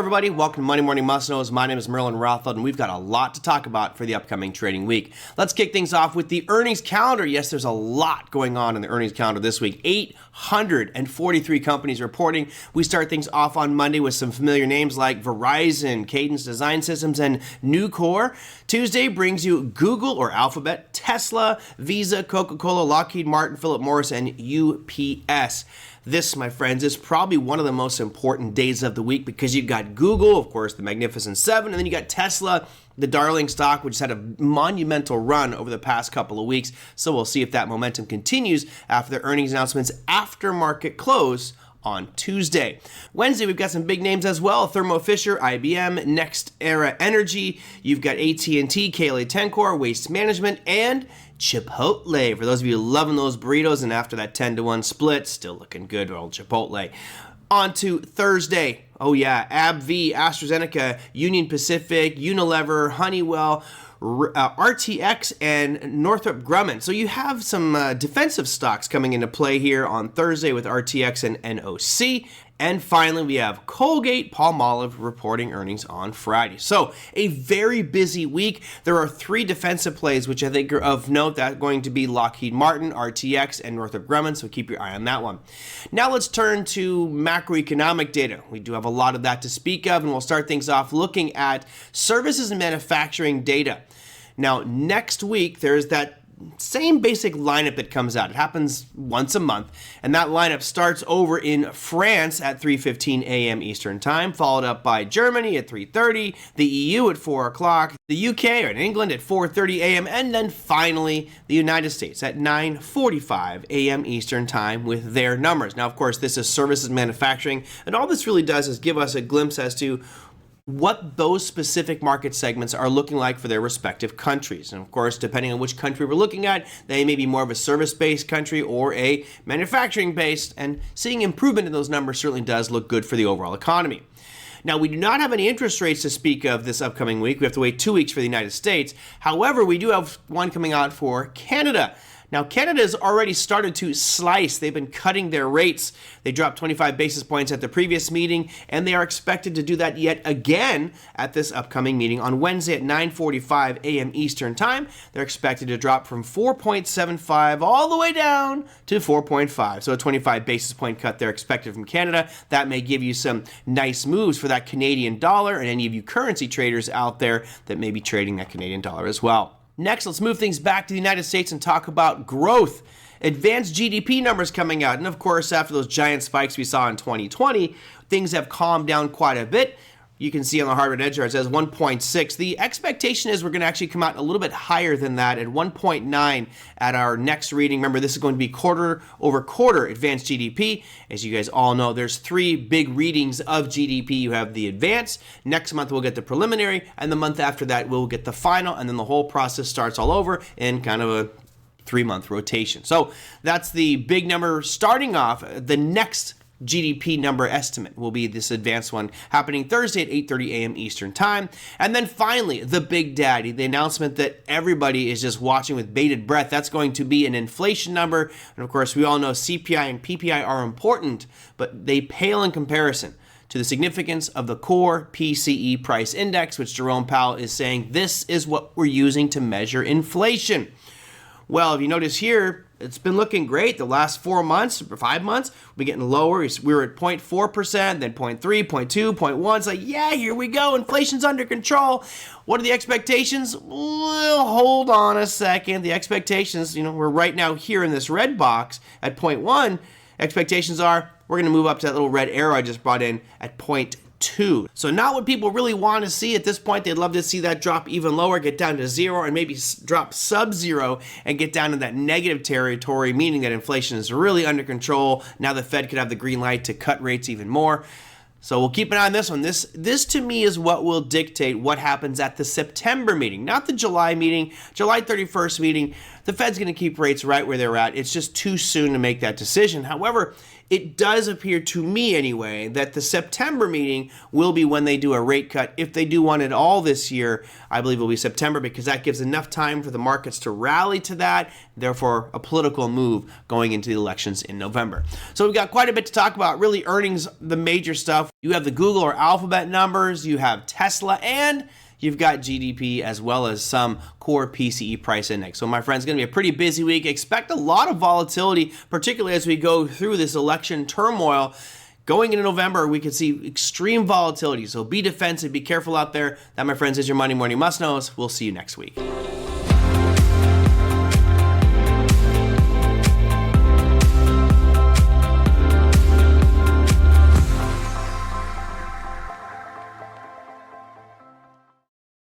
everybody. Welcome to Monday Morning Must-Knows. My name is Merlin Rothfeld, and we've got a lot to talk about for the upcoming trading week. Let's kick things off with the earnings calendar. Yes, there's a lot going on in the earnings calendar this week. 843 companies reporting. We start things off on Monday with some familiar names like Verizon, Cadence Design Systems, and Nucor. Tuesday brings you Google or Alphabet, Tesla, Visa, Coca-Cola, Lockheed Martin, Philip Morris, and UPS. This, my friends, is probably one of the most important days of the week because you've got Google, of course, the Magnificent Seven, and then you got Tesla, the darling stock, which has had a monumental run over the past couple of weeks. So we'll see if that momentum continues after the earnings announcements after market close on Tuesday. Wednesday, we've got some big names as well. Thermo Fisher, IBM, NextEra Energy. You've got AT&T, KLA-Tencor, Waste Management, and Chipotle. For those of you loving those burritos, and after that 10-to-1 split, still looking good, old Chipotle. On to Thursday. Oh yeah, AbbVie, AstraZeneca, Union Pacific, Unilever, Honeywell, RTX, and Northrop Grumman. So you have some defensive stocks coming into play here on Thursday with RTX and NOC. And finally, we have Colgate-Palmolive reporting earnings on Friday. So a very busy week. There are three defensive plays, which I think are of note. That's going to be Lockheed Martin, RTX, and Northrop Grumman. So keep your eye on that one. Now let's turn to macroeconomic data. We do have a lot of that to speak of, and we'll start things off looking at services and manufacturing data. Now, next week, there's that same basic lineup that comes out. It happens once a month, and that lineup starts over in France at 3:15 a.m. Eastern Time, followed up by Germany at 3:30, the EU at 4 o'clock, the UK or in England at 4:30 a.m., and then finally the United States at 9:45 a.m. Eastern Time with their numbers. Now, of course, this is services manufacturing, and all this really does is give us a glimpse as to what those specific market segments are looking like for their respective countries. And of course, depending on which country we're looking at, they may be more of a service-based country or a manufacturing-based, and seeing improvement in those numbers certainly does look good for the overall economy. Now, we do not have any interest rates to speak of this upcoming week. We have to wait 2 weeks for the United States. However, we do have one coming out for Canada. Now, Canada has already started to slice. They've been cutting their rates. They dropped 25 basis points at the previous meeting, and they are expected to do that yet again at this upcoming meeting on Wednesday at 9:45 a.m. Eastern Time. They're expected to drop from 4.75 all the way down to 4.5. So a 25 basis point cut they're expected from Canada. That may give you some nice moves for that Canadian dollar and any of you currency traders out there that may be trading that Canadian dollar as well. Next, let's move things back to the United States and talk about growth. Advanced GDP numbers coming out. And of course, after those giant spikes we saw in 2020, things have calmed down quite a bit. You can see on the Harvard Edge chart, it says 1.6. The expectation is we're going to actually come out a little bit higher than that at 1.9 at our next reading. Remember, this is going to be quarter over quarter advanced GDP. As you guys all know, there's three big readings of GDP. You have the advanced. Next month, we'll get the preliminary. And the month after that, we'll get the final. And then the whole process starts all over in kind of a 3-month rotation. So that's the big number starting off. The next GDP number estimate will be this advanced one happening Thursday at 8:30 a.m. Eastern Time. And then finally, the big daddy, the announcement that everybody is just watching with bated breath. That's going to be an inflation number. And of course, we all know CPI and PPI are important, but they pale in comparison to the significance of the core PCE price index, which Jerome Powell is saying this is what we're using to measure inflation. Well, if you notice here, it's been looking great the last 4 months, 5 months. We're getting lower. We were at 0.4%, then 0.3, 0.2, 0.1. It's like, yeah, here we go. Inflation's under control. What are the expectations? Well, hold on a second. The expectations, we're right now here in this red box at 0.1. Expectations are we're going to move up to that little red arrow I just brought in at 0.2. So not what people really want to see at this point. They'd love to see that drop even lower, get down to 0, and maybe drop sub-0 and get down to that negative territory, meaning that inflation is really under control. Now the Fed could have the green light to cut rates even more. So we'll keep an eye on this one. This to me is what will dictate what happens at the September meeting, not the July meeting, July 31st meeting. The Fed's going to keep rates right where they're at. It's just too soon to make that decision. However, it does appear to me anyway that the September meeting will be when they do a rate cut. If they do one at all this year, I believe it will be September, because that gives enough time for the markets to rally to that, therefore a political move going into the elections in November. So we've got quite a bit to talk about. Really, earnings, the major stuff. You have the Google or Alphabet numbers, you have Tesla, and you've got GDP as well as some core PCE price index. So my friends, it's going to be a pretty busy week. Expect a lot of volatility, particularly as we go through this election turmoil. Going into November, we could see extreme volatility. So be defensive, be careful out there. That, my friends, is your Monday Morning Must Knows. We'll see you next week.